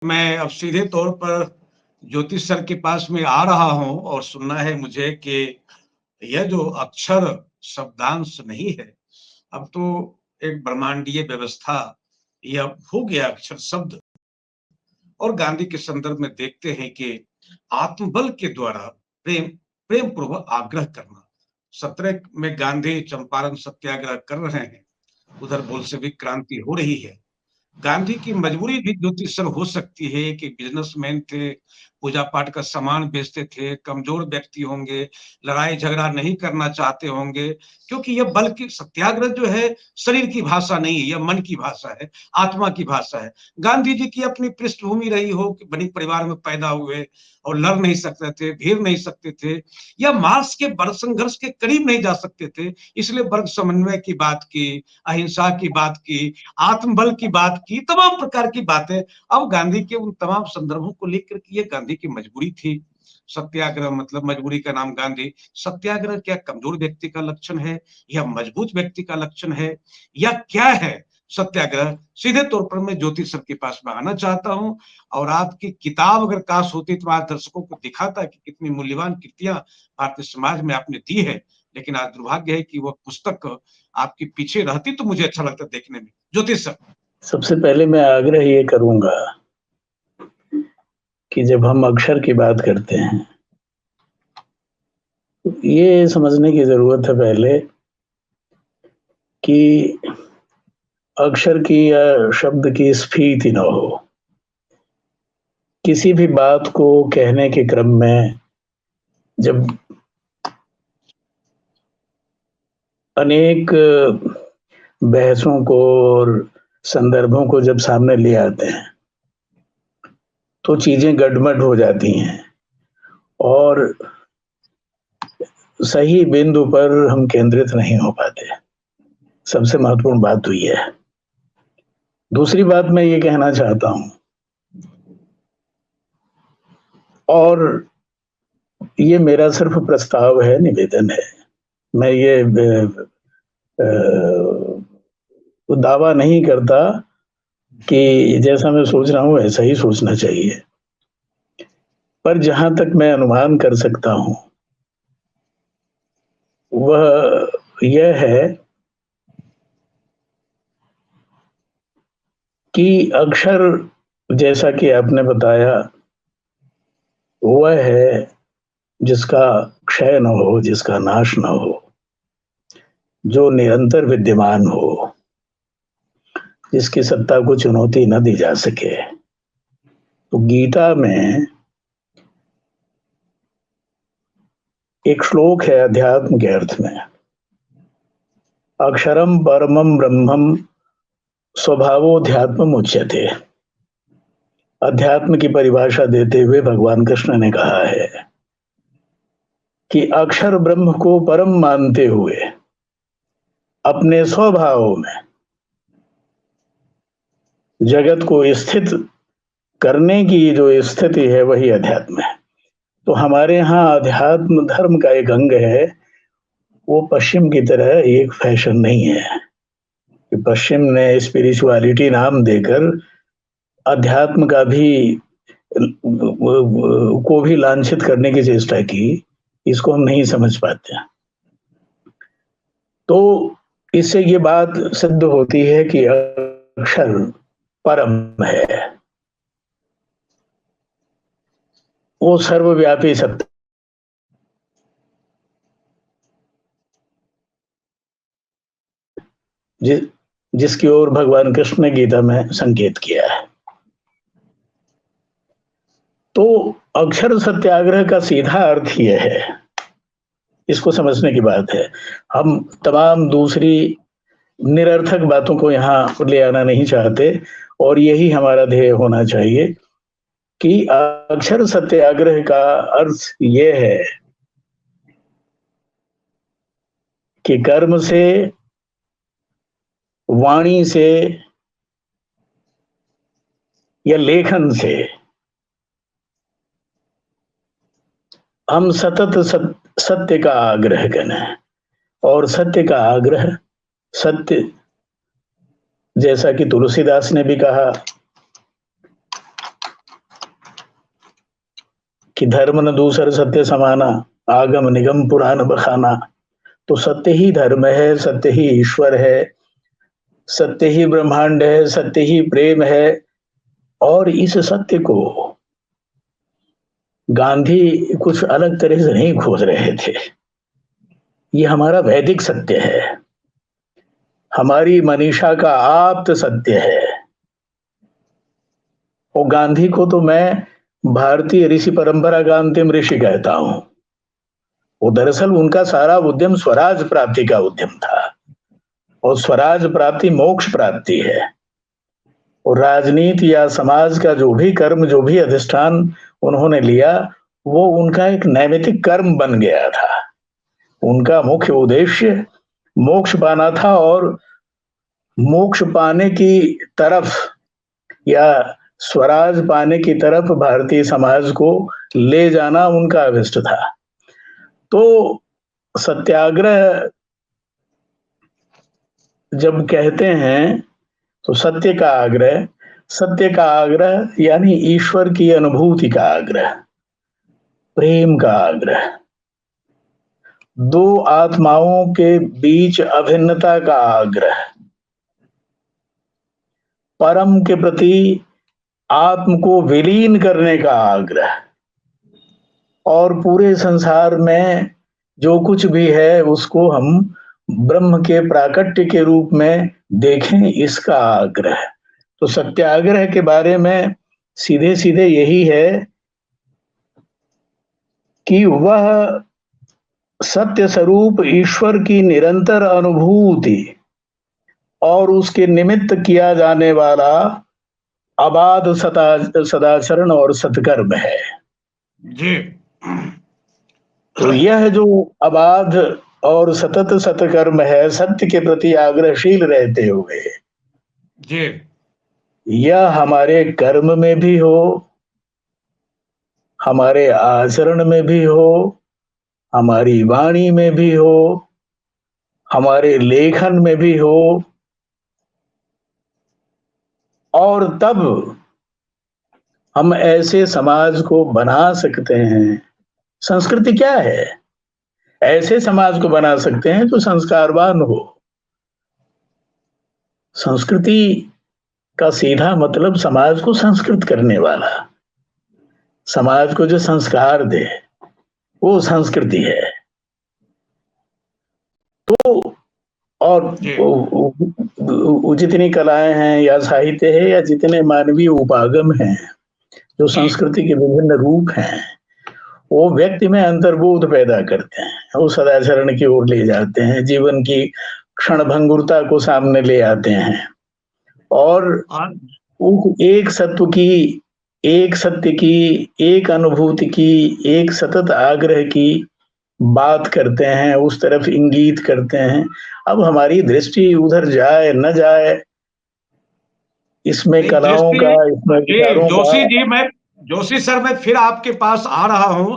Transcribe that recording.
मैं अब सीधे तौर पर ज्योतिष सर के पास में आ रहा हूँ और सुनना है मुझे कि यह जो अक्षर शब्दांश नहीं है, अब तो एक ब्रह्मांडीय व्यवस्था यह हो गया अक्षर शब्द। और गांधी के संदर्भ में देखते हैं कि आत्मबल के द्वारा प्रेम प्रेम पूर्वक आग्रह करना। 17 में गांधी चंपारण सत्याग्रह कर रहे हैं, उधर बोल्शेविक क्रांति हो रही है। गांधी की मजबूरी भी ज्योतिषर हो सकती है कि बिजनेसमैन थे, पूजा पाठ का सामान बेचते थे, कमजोर व्यक्ति होंगे, लड़ाई झगड़ा नहीं करना चाहते होंगे, क्योंकि यह बल की सत्याग्रह जो है शरीर की भाषा नहीं है, यह मन की भाषा है, आत्मा की भाषा है। गांधी जी की अपनी पृष्ठभूमि रही हो कि बड़े परिवार में पैदा हुए और लड़ नहीं सकते थे, भिड़ नहीं सकते थे, या मार्क्स के वर्ग संघर्ष के करीब नहीं जा सकते थे, इसलिए वर्ग समन्वय की बात की, अहिंसा की बात की, आत्मबल की बात की, तमाम प्रकार की बातें। अब गांधी के उन तमाम संदर्भों को लेकर के ये गांधी की मजबूरी थी। सत्याग्रह मतलब मजबूरी का नाम गांधी। सत्याग्रह क्या कमजोर व्यक्ति का लक्षण है या मजबूत व्यक्ति का लक्षण है या क्या है सत्याग्रह? सीधे तौर पर मैं ज्योति सर के पास में आना चाहता हूँ और आपकी किताब अगर काश होती तो आज दर्शकों को दिखाता कि कितनी मूल्यवान कृतियां भारतीय समाज में आपने दी है, लेकिन आज दुर्भाग्य है कि वह पुस्तक आपके पीछे रहती तो मुझे अच्छा लगता देखने में। ज्योतिष सर। सबसे पहले मैं आग्रह ये करूंगा कि जब हम अक्षर की बात करते हैं, ये समझने की जरूरत है पहले कि अक्षर की या शब्द की स्फीति न हो। किसी भी बात को कहने के क्रम में जब अनेक बहसों को और संदर्भों को जब सामने ले आते हैं तो चीजें गड़बड़ हो जाती हैं और सही बिंदु पर हम केंद्रित नहीं हो पाते। सबसे महत्वपूर्ण बात तो ये है। दूसरी बात मैं ये कहना चाहता हूं, और ये मेरा सिर्फ प्रस्ताव है, निवेदन है, मैं ये दावा नहीं करता कि जैसा मैं सोच रहा हूं ऐसा ही सोचना चाहिए, पर जहां तक मैं अनुमान कर सकता हूं वह यह है कि अक्षर, जैसा कि आपने बताया, वह है जिसका क्षय न हो, जिसका नाश न हो, जो निरंतर विद्यमान हो, जिसकी सत्ता को चुनौती न दी जा सके। तो गीता में एक श्लोक है अध्यात्म के अर्थ में, अक्षरम परमम ब्रह्मम स्वभावोध्यात्म उच्यते। अध्यात्म की परिभाषा देते हुए भगवान कृष्ण ने कहा है कि अक्षर ब्रह्म को परम मानते हुए अपने स्वभाव में जगत को स्थित करने की जो स्थिति है वही अध्यात्म है। तो हमारे यहाँ अध्यात्म धर्म का एक अंग है, वो पश्चिम की तरह एक फैशन नहीं है कि पश्चिम ने स्पिरिचुअलिटी नाम देकर अध्यात्म का भी को भी लांछित करने की चेष्टा की। इसको हम नहीं समझ पाते। तो इससे ये बात सिद्ध होती है कि अक्षर परम है, वो सर्वव्यापी सत्ता, जिसकी ओर भगवान कृष्ण ने गीता में संकेत किया है। तो अक्षर सत्याग्रह का सीधा अर्थ यह है, इसको समझने की बात है। हम तमाम दूसरी निरर्थक बातों को यहाँ ले आना नहीं चाहते और यही हमारा ध्येय होना चाहिए कि अक्षर सत्याग्रह का अर्थ यह है कि कर्म से, वाणी से या लेखन से हम सतत सत्य का आग्रह करें। और सत्य का आग्रह, सत्य जैसा कि तुलसीदास ने भी कहा कि धर्म न दूसर सत्य समाना, आगम निगम पुराण बखाना। तो सत्य ही धर्म है, सत्य ही ईश्वर है, सत्य ही ब्रह्मांड है, सत्य ही प्रेम है। और इस सत्य को गांधी कुछ अलग तरह से नहीं खोज रहे थे। ये हमारा वैदिक सत्य है, हमारी मनीषा का आप्त सत्य है। और गांधी को तो मैं भारतीय ऋषि परंपरा का अंतिम ऋषि कहता हूं। वो दरअसल उनका सारा उद्यम स्वराज प्राप्ति का उद्यम था, और स्वराज प्राप्ति मोक्ष प्राप्ति है। और राजनीति या समाज का जो भी कर्म, जो भी अधिष्ठान उन्होंने लिया, वो उनका एक नैमित्तिक कर्म बन गया था। उनका मुख्य उद्देश्य मोक्ष पाना था, और मोक्ष पाने की तरफ या स्वराज पाने की तरफ भारतीय समाज को ले जाना उनका अभिष्ट था। तो सत्याग्रह जब कहते हैं तो सत्य का आग्रह यानी ईश्वर की अनुभूति का आग्रह, प्रेम का आग्रह, दो आत्माओं के बीच अभिन्नता का आग्रह, परम के प्रति आत्म को विलीन करने का आग्रह, और पूरे संसार में जो कुछ भी है उसको हम ब्रह्म के प्राकट्य के रूप में देखें, इसका आग्रह। तो सत्याग्रह के बारे में सीधे सीधे यही है कि वह सत्य स्वरूप ईश्वर की निरंतर अनुभूति और उसके निमित्त किया जाने वाला अबाध सदाचरण और सत्कर्म है जी। तो यह जो अबाध और सतत सत्कर्म है, सत्य के प्रति आग्रहशील रहते हुए, जी, यह हमारे कर्म में भी हो, हमारे आचरण में भी हो, हमारी वाणी में भी हो, हमारे लेखन में भी हो। और तब हम ऐसे समाज को बना सकते हैं। संस्कृति क्या है? ऐसे समाज को बना सकते हैं जो संस्कारवान हो। संस्कृति का सीधा मतलब समाज को संस्कृत करने वाला, समाज को जो संस्कार दे, वो संस्कृति है। तो और जितनी कलाएं हैं या साहित्य है या जितने मानवीय उपागम हैं, जो संस्कृति के विभिन्न रूप हैं, वो व्यक्ति में अंतर्बोध पैदा करते हैं, वो सदाचरण की ओर ले जाते हैं, जीवन की क्षणभंगुरता को सामने ले आते हैं, और एक सत्व की, एक सत्य की, एक अनुभूति की, एक सतत आग्रह की बात करते हैं, उस तरफ इंगित करते हैं। अब हमारी दृष्टि उधर जाए न जाए, इसमें कलाओं का, इसमें विचारों का। जोशी सर, मैं फिर आपके पास आ रहा हूं।